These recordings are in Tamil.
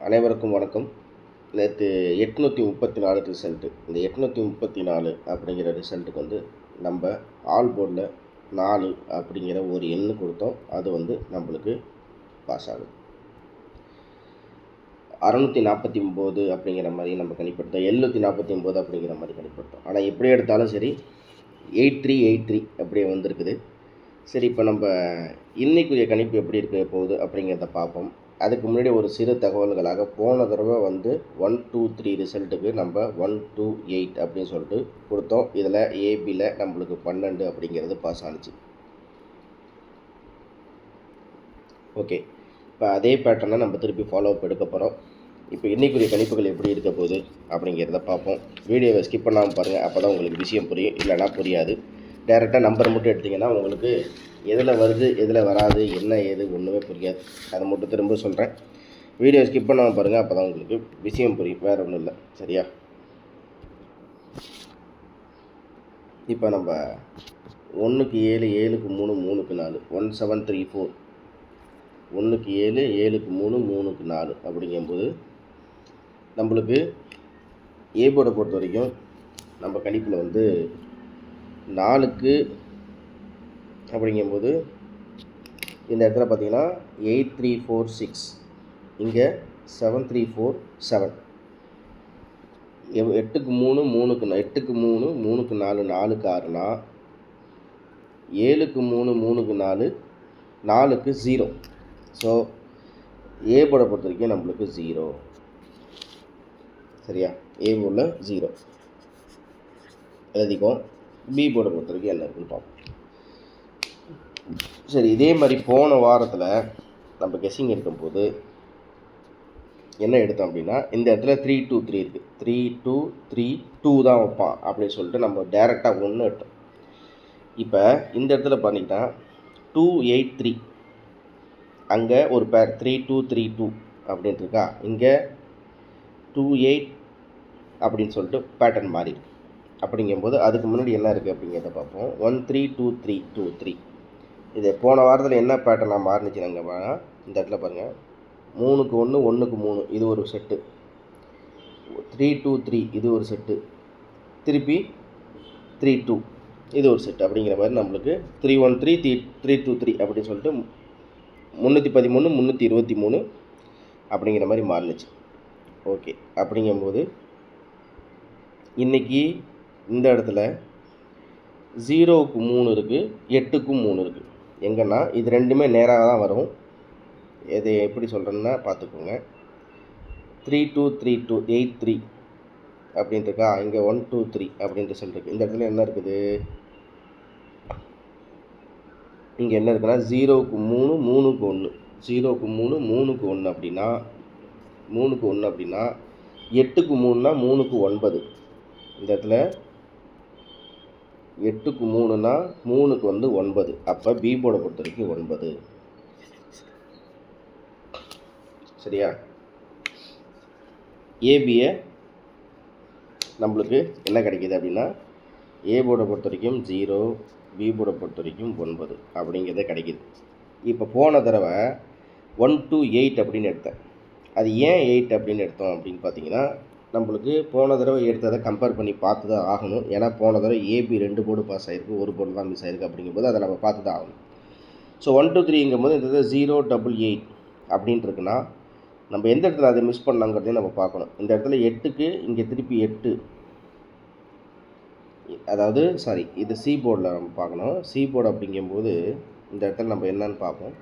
அனைவருக்கும் வணக்கம். நேற்று 834 ரிசல்ட்டு. இந்த 834 அப்படிங்கிற ரிசல்ட்டுக்கு வந்து நம்ம ஆல் போர்டில் 4 அப்படிங்கிற ஒரு எண்ணு கொடுத்தோம். அது வந்து நம்மளுக்கு பாஸ் ஆகுது. 649 அப்படிங்கிற மாதிரி நம்ம கணிப்படுத்தோம், 749 அப்படிங்கிற மாதிரி கணிப்படுத்தோம். ஆனால் எப்படி எடுத்தாலும் சரி 8383 அப்படியே வந்திருக்குது. சரி, இப்போ நம்ம இன்னைக்குரிய கணிப்பு எப்படி இருக்க போகுது அப்படிங்கிறத பார்ப்போம். அதுக்கு முன்னாடி ஒரு சிறு தகவல்களாக, போன தடவை வந்து 123 ரிசல்ட்டுக்கு நம்ம 128 அப்படின்னு சொல்லிட்டு கொடுத்தோம். இதில் ஏபியில் நம்மளுக்கு 12 அப்படிங்கிறது பாஸ் ஆனிச்சு. ஓகே, இப்போ அதே பேட்டர்னை நம்ம திருப்பி ஃபாலோ அப் எடுக்க போகிறோம். இப்போ இன்றைக்குரிய கணிப்புகள் எப்படி இருக்க போகுது அப்படிங்கிறத பார்ப்போம். வீடியோவை ஸ்கிப் பண்ணாமல் பாருங்கள், அப்போ தான் உங்களுக்கு விஷயம் புரியும், இல்லைனா புரியாது. டேரெக்டாக நம்பர் மட்டும் எடுத்திங்கன்னா உங்களுக்கு எதில் வருது எதில் வராது என்ன ஏது ஒன்றுமே புரியாது. அதை மட்டும் திரும்ப சொல்கிறேன். வீடியோ ஸ்கிப் பண்ணாமல் பாருங்கள், அப்போ தான் உங்களுக்கு விஷயம் புரியும், வேறு ஒன்றும் இல்லை. சரியா? இப்போ நம்ம 1க்கு 7, 7க்கு 3, 3க்கு 4, 1734, 1க்கு 7, 7க்கு 3, 3க்கு 4 அப்படிங்கும்போது நம்மளுக்கு ஏ போர்டை பொறுத்த வரைக்கும் நம்ம கணிப்பில் வந்து 4க்கு அப்படிங்கும்போது இந்த இடத்துல பார்த்தீங்கன்னா 8346, இங்கே 7347, 8க்கு 3, 3க்கு 8க்கு 3, 3க்கு 4, 4க்கு 6னா 7க்கு 3, 3க்கு 4, 4க்கு 0. ஸோ ஏ போர்டை பொறுத்த வரைக்கும் நம்மளுக்கு 0. சரியா? ஏ போர்டில் 0 எழுதிக்கோ. பி போர்டை பொறுத்த வரைக்கும் என்ன இருக்குன்னு பார்ப்போம். சரி, இதே மாதிரி போன வாரத்தில் நம்ம கெஸ்ஸிங் எடுக்கும்போது என்ன எடுத்தோம் அப்படின்னா, இந்த இடத்துல 323 இருக்குது. 3232 தான் வைப்பான் அப்படின்னு சொல்லிட்டு நம்ம டேரெக்டாக 1 எடுத்தோம். இப்போ இந்த இடத்துல பண்ணிக்கிட்டா 283, அங்கே ஒரு பேர் 3232 அப்படின்ட்டு இருக்கா, இங்கே 28 அப்படின்னு சொல்லிட்டு பேட்டர்ன் மாறி இருக்கு. அப்படிங்கும்போது அதுக்கு முன்னாடி என்ன இருக்குது அப்படிங்கிறத பார்ப்போம். 132323. இது போன வாரத்தில் என்ன பேட்டர்னாக மாறினுச்சு நாங்கள் இந்த இடத்துல பாருங்கள். 3க்கு 1, 1க்கு 3 இது ஒரு செட்டு, 323 இது ஒரு செட்டு, திருப்பி 32 இது ஒரு செட்டு. அப்படிங்கிற மாதிரி நம்மளுக்கு 313 323 அப்படின்னு சொல்லிட்டு 313 323 அப்படிங்கிற மாதிரி மாறினுச்சு. ஓகே, அப்படிங்கும்போது இன்றைக்கி இந்த இடத்துல 0க்கு 3 இருக்குது, 8க்கும் 3 இருக்குது. எங்கன்னா இது ரெண்டுமே நேராக தான் வரும். இது எப்படி சொல்கிறேன்னா பார்த்துக்கோங்க. 323283 அப்படின்ட்டு இருக்கா, இங்கே 123 அப்படின்ட்டு சொல்லிருக்கு. இந்த இடத்துல என்ன இருக்குது, இங்கே என்ன இருக்குன்னா 0க்கு 3, 3க்கு 1, 0க்கு 3, 3க்கு 1 அப்படின்னா 3க்கு 1 அப்படின்னா 8க்கு 3னா 3க்கு 9. இந்த இடத்துல 8க்கு 3னா 3க்கு வந்து 9. அப்போ பி போர்டை பொறுத்த வரைக்கும் 9. சரியா? ஏபியை நம்மளுக்கு என்ன கிடைக்கிது அப்படின்னா, ஏ போர்டை பொறுத்த வரைக்கும் 0, பி போர்டை பொறுத்த வரைக்கும் 9 அப்படிங்கிறத கிடைக்கிது. இப்போ போன தடவை 128 அப்படின்னு எடுத்தேன். அது ஏன் 8 அப்படின்னு எடுத்தோம் அப்படின்னு பார்த்தீங்கன்னா, நம்மளுக்கு போன தடவை எடுத்ததை கம்பேர் பண்ணி பார்த்து தான் ஆகணும். ஏன்னா போன தடவை ஏபி 2 போர்டு பாஸ் ஆகிருக்கு, ஒரு போர்டு தான் மிஸ் ஆகிருக்கு. அப்படிங்கும்போது அதை நம்ம பார்த்து தான் ஆகணும். ஸோ 123ங்கும்போது இந்த இடத்துல 088 அப்படின்ட்டு இருக்குன்னா நம்ம எந்த இடத்துல அதை மிஸ் பண்ணாங்கிறதையும் நம்ம பார்க்கணும். இந்த இடத்துல 8க்கு இங்கே திருப்பி 8, அதாவது சாரி, இது சி போர்டில் நம்ம பார்க்கணும். சி போர்டு அப்படிங்கும்போது இந்த இடத்துல நம்ம என்னன்னு பார்ப்போம்.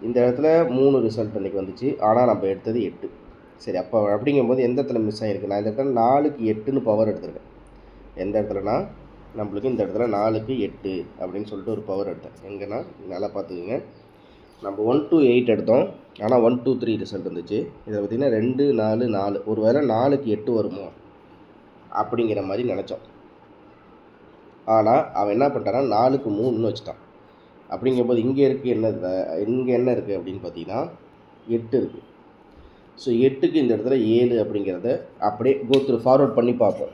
இந்த இடத்துல 3 ரிசல்ட் அன்றைக்கி வந்துச்சு, ஆனால் நம்ம எடுத்தது 8. சரி, அப்போ அப்படிங்கும்போது எந்த இடத்துல மிஸ் ஆகிருக்கு, நான் இந்த இடத்துல 4க்கு 8ன்னு பவர் எடுத்துருக்கேன். எந்த இடத்துலனா நம்மளுக்கு இந்த இடத்துல 4க்கு 8 அப்படின்னு சொல்லிட்டு ஒரு பவர் எடுத்தேன். எங்கன்னா நல்லா பார்த்துக்குங்க. நம்ம 128 எடுத்தோம், ஆனால் 123 ரிசல்ட் வந்துச்சு. இதை பார்த்திங்கன்னா 2 4 4, ஒரு வேளை 4க்கு 8 வருமோ அப்படிங்கிற மாதிரி நினச்சோம். ஆனால் அவன் என்ன பண்ணிட்டான்னா 4க்கு 3ன்னு வச்சுட்டான். அப்படிங்கும்போது இங்கே இருக்குது இங்கே என்ன இருக்குது அப்படின்னு பார்த்தீங்கன்னா 8 இருக்குது. ஸோ 8க்கு இந்த இடத்துல 7 அப்படிங்கிறத அப்படியே கோ த்ரூ ஃபார்வர்ட் பண்ணி பார்ப்போம்.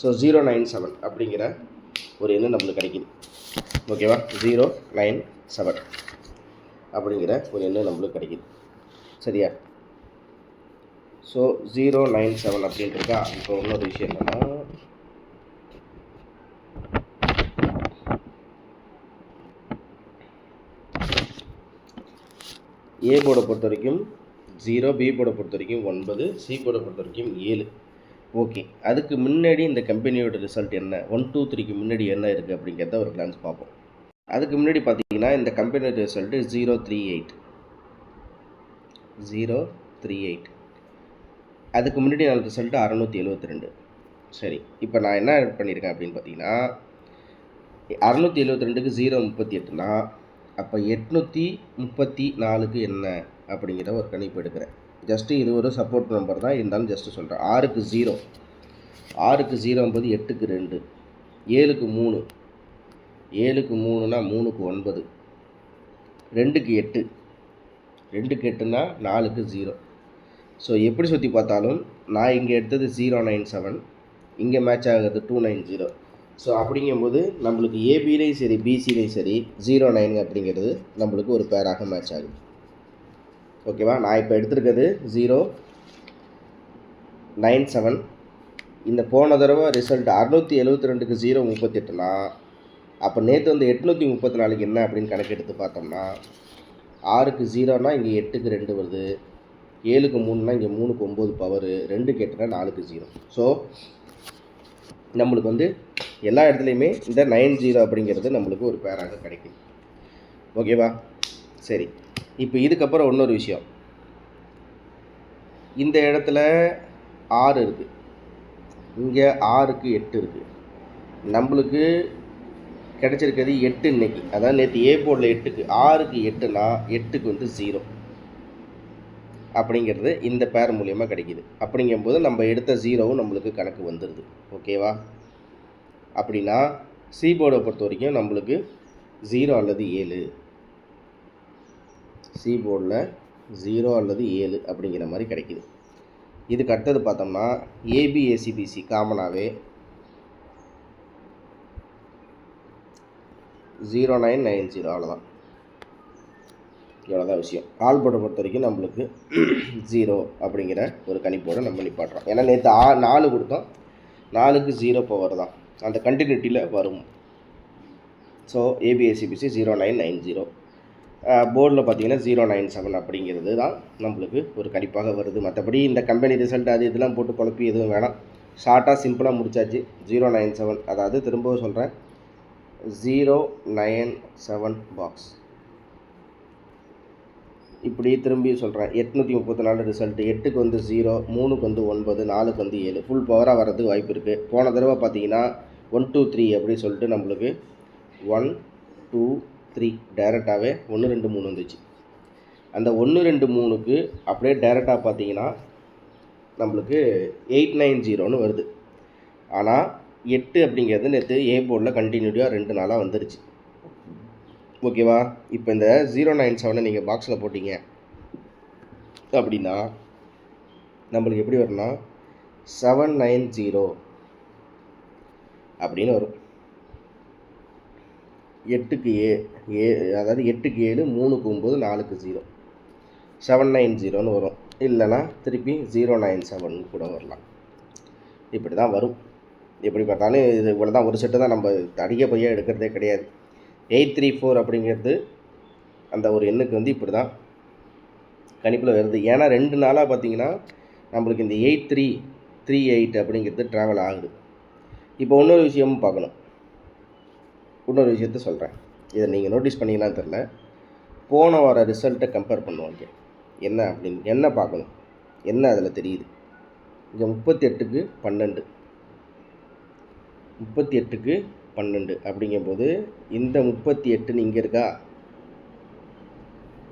ஸோ 097 அப்படிங்கிற ஒரு எண்ணு நம்மளுக்கு கிடைக்கிது. ஓகேவா? 097 அப்படிங்கிற ஒரு எண்ணு நம்மளுக்கு கிடைக்கிது. சரியா? ஸோ 097 அப்படின்னு இருக்கா. இப்போ இன்னொரு விஷயம் என்னென்னா, ஏ போர்டை பொறுத்த வரைக்கும் 0, பி போர்டை பொறுத்த வரைக்கும் 9, சி போர்டை பொறுத்த வரைக்கும் 7. ஓகே, அதுக்கு முன்னாடி இந்த கம்பெனியோட ரிசல்ட் என்ன, 1 2 3க்கு முன்னாடி என்ன இருக்குது அப்படிங்கிறத ஒரு கிளான்ஸ் பார்ப்போம். அதுக்கு முன்னாடி பார்த்தீங்கன்னா இந்த கம்பெனியோட ரிசல்ட்டு 038. அதுக்கு முன்னாடி நான் ரிசல்ட்டு 672. சரி, இப்போ நான் என்ன பண்ணியிருக்கேன் அப்படின்னு பார்த்தீங்கன்னா, 672க்கு 038னா அப்போ 834க்கு என்ன அப்படிங்கிற ஒரு கணிப்பு எடுக்கிறேன். ஜஸ்ட்டு இது ஒரு சப்போர்ட் நம்பர் தான், இருந்தாலும் ஜஸ்ட்டு சொல்கிறேன். 6க்கு 0 என்பது 8க்கு 2, 7க்கு 3, 7க்கு 3னா 3க்கு 9, 2க்கு 8, 2க்கு 8னா 4க்கு 0. ஸோ எப்படி சுற்றி பார்த்தாலும் நான் இங்கே எடுத்தது 097, இங்கே மேட்ச் ஆகிறது 290. ஸோ அப்படிங்கும்போது நம்மளுக்கு ஏபிலையும் சரி பிசிலையும் சரி 09 அப்படிங்கிறது நம்மளுக்கு ஒரு பேராக மேட்ச் ஆகுது. ஓகேவா, நான் இப்போ எடுத்துருக்கிறது 097. இந்த போன தடவை ரிசல்ட் 672க்கு 038னா அப்போ நேற்று வந்து 834க்கு என்ன அப்படின்னு கணக்கு எடுத்து பார்த்தோம்னா, 6க்கு 0னா இங்கே 8க்கு 2 வருது, 7க்கு 3னா இங்கே 3க்கு 9 பவரு, 2க்கு 8னா 4க்கு 0. ஸோ நம்மளுக்கு வந்து எல்லா இடத்துலையுமே இந்த 90 அப்படிங்கிறது நம்மளுக்கு ஒரு பேராக கிடைக்கும். ஓகேவா, சரி. இப்போ இதுக்கப்புறம் இன்னொரு விஷயம், இந்த இடத்துல 6 இருக்குது, இங்கே 6க்கு 8 இருக்குது. நம்மளுக்கு கிடச்சிருக்கிறது 8 இன்னைக்கு, அதாவது நேற்று ஏ போர்டில் 8க்கு, 6க்கு 8னா 8க்கு வந்து 0 அப்படிங்கிறது இந்த பேர் மூலியமாக கிடைக்கிது. அப்படிங்கும்போது நம்ம எடுத்த 0வும் நம்மளுக்கு கணக்கு வந்துடுது. ஓகேவா, அப்படின்னா சி போர்டை பொறுத்த வரைக்கும் நம்மளுக்கு 0 அல்லது 7, சி போர்டில் 0 அல்லது 7 அப்படிங்கிற மாதிரி கிடைக்கிது. இதுக்கு அடுத்தது பார்த்தோம்னா ஏபி ஏசிபிசி காமனாகவே 0990, அவ்வளோதான். இவ்வளோதான் விஷயம். ஆல் போர்டை பொறுத்த வரைக்கும் நம்மளுக்கு 0 அப்படிங்கிற ஒரு கணிப்போடு நம்ம நிப்பாட்டுறோம். ஏன்னா நேற்று 4 கொடுத்தோம், 4க்கு 0 பவர் தான், அந்த கண்டினியூட்டியில் வரும். ஸோ ஏபிஎஸ்சிபிசி 0990, போர்டில் பார்த்தீங்கன்னா 097 அப்படிங்கிறது தான் நம்மளுக்கு ஒரு கணிப்பாக வருது. மற்றபடி இந்த கம்பெனி ரிசல்ட் அது இதெல்லாம் போட்டு குழப்பி எதுவும் வேணாம், ஷார்ட்டாக சிம்பிளாக முடிச்சாச்சு. 097, அதாவது திரும்பவும் சொல்கிறேன், 097 பாக்ஸ். இப்படி திரும்பி சொல்கிறேன், 834 ரிசல்ட்டு, 8க்கு வந்து 0, 3க்கு வந்து 9, 4க்கு வந்து 7, ஃபுல் பவராக வர்றதுக்கு வாய்ப்பு இருக்குது. போன தடவை பார்த்தீங்கன்னா 1 2 3 அப்படி சொல்லிட்டு நம்மளுக்கு 1 2 3 டைரெக்டாகவே 1 2 3 வந்துச்சு. அந்த 1 2 3க்கு அப்படியே டைரெக்டாக பார்த்தீங்கன்னா நம்மளுக்கு 890ன்னு வருது. ஆனால் 8 அப்படிங்கிறது நேற்று ஏ போர்டில் கண்டினியூட்டியாக 2 நாளாக வந்துருச்சு. ஓகேவா, இப்போ இந்த 097 நீங்கள் பாக்ஸில் போட்டிங்க அப்படின்னா நம்மளுக்கு எப்படி வரும்னா 790 அப்படின்னு வரும். 8க்கு அதாவது 8க்கு 7, 3க்கு 9, 4க்கு 0, 790ன்னு வரும். இல்லைனா திருப்பி 097 கூட வரலாம். இப்படி தான் வரும். எப்படி பார்த்தாலும் இது இவ்வளோ தான், ஒரு செட்டு தான், நம்ம அதிகப்படியாக எடுக்கிறதே கிடையாது. 834 அப்படிங்கிறது அந்த ஒரு எண்ணுக்கு வந்து இப்படி தான் கணிப்பில் வருது. ஏன்னா 2 நாளாக பார்த்தீங்கன்னா நம்மளுக்கு இந்த 8338 அப்படிங்கிறது ட்ராவல் ஆகுது. இப்போ இன்னொரு விஷயமும் பார்க்கணும், இன்னொரு விஷயத்த சொல்கிறேன், இதை நீங்கள் நோட்டீஸ் பண்ணிங்களான்னு தெரில. போன வார ரிசல்ட்டை கம்பேர் பண்ணுவாங்க, என்ன அப்படின்னு என்ன பார்க்கணும், என்ன அதில் தெரியுது. இங்கே 38க்கு 12, 38க்கு 12 அப்படிங்கும்போது இந்த 38 இங்கே இருக்கா,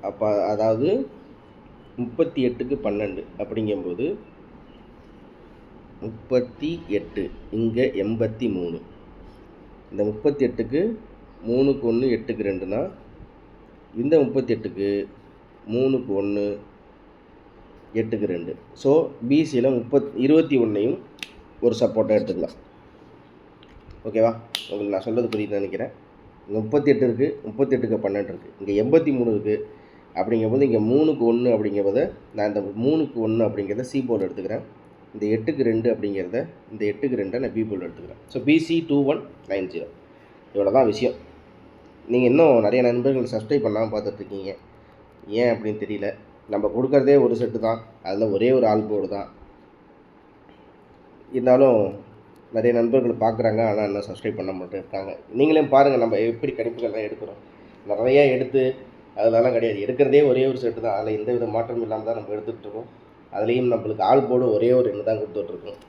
அப்போ அதாவது 38க்கு 12 அப்படிங்கும்போது 38 இங்கே 83. இந்த 38க்கு 3க்கு 1 8க்கு 2னா இந்த 38க்கு 3க்கு 1 8க்கு 2. ஸோ பிசியில் 21ஐயும் ஒரு சப்போர்ட்டாக எடுத்துக்கலாம். ஓகேவா, உங்களுக்கு நான் சொல்கிறது புரியுதுன்னு நினைக்கிறேன். இங்கே 38 இருக்குது, 38க்கு 12 இருக்குது, இங்கே 83 இருக்குது, அப்படிங்கும்போது இங்கே 3க்கு 1 அப்படிங்கிறத நான் இந்த 3க்கு 1 அப்படிங்கிறத சி போர்டு எடுத்துக்கிறேன். இந்த 8க்கு 2 அப்படிங்கிறத இந்த 8க்கு 2 நான் பி போர்டு எடுத்துக்கிறேன். ஸோ BC2190 இவ்வளோ தான் விஷயம். நீங்கள் இன்னும் நிறைய நண்பர்கள் சப்ஸ்கிரைப் பண்ணாமல் பார்த்துட்ருக்கீங்க. ஏன் அப்படின்னு தெரியல. நம்ம கொடுக்குறதே ஒரு செட்டு தான், அதில் ஒரே ஒரு ஆல் போர்டு தான். இருந்தாலும் நிறைய நண்பர்கள் பார்க்குறாங்க, ஆனால் இன்னும் சப்ஸ்கிரைப் பண்ண மட்டும் இருக்காங்க. நீங்களே பாருங்கள் நம்ம எப்படி கணிப்புகள்லாம் எடுக்கிறோம். நிறையா எடுத்து அதெல்லாம் கிடையாது, எடுக்கிறதே ஒரே ஒரு செட்டு தான். அதில் எந்த வித மாற்றம் இல்லாமல் தான் நம்ம எடுத்துகிட்ருக்கோம். அதுலேயும் நம்மளுக்கு ஆல் போர்டு ஒரே ஒரு எண்ணு தான் கொடுத்துட்ருக்கோம்.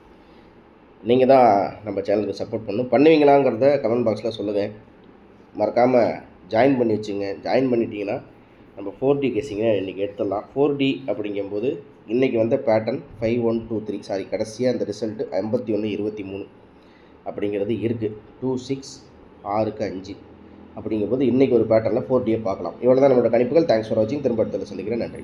நீங்கள் தான் நம்ம சேனலுக்கு சப்போர்ட் பண்ணுவீங்களாங்கிறத கமெண்ட் பாக்ஸில் சொல்லுங்கள். மறக்காமல் ஜாயின் பண்ணி வச்சுங்க. ஜாயின் பண்ணிட்டீங்கன்னா நம்ம 4D கேசிங்கை இன்றைக்கி எடுத்துடலாம். 4D அப்படிங்கும்போது இன்றைக்கி வந்த பேட்டர்ன் 5123 சாரி கடைசியாக இந்த ரிசல்ட்டு 5123 அப்படிங்கிறது இருக்குது. 26 6க்கு 5 அப்படிங்கும்போது இன்றைக்கி ஒரு பேட்டர்னில் 4Dயை பார்க்கலாம். இவ்வளோ தான் நம்மளோட கணிப்புகள். தேங்க்ஸ் ஃபார் வாட்சிங். திரும்ப அடுத்தது சந்திக்கிறேன். நன்றி.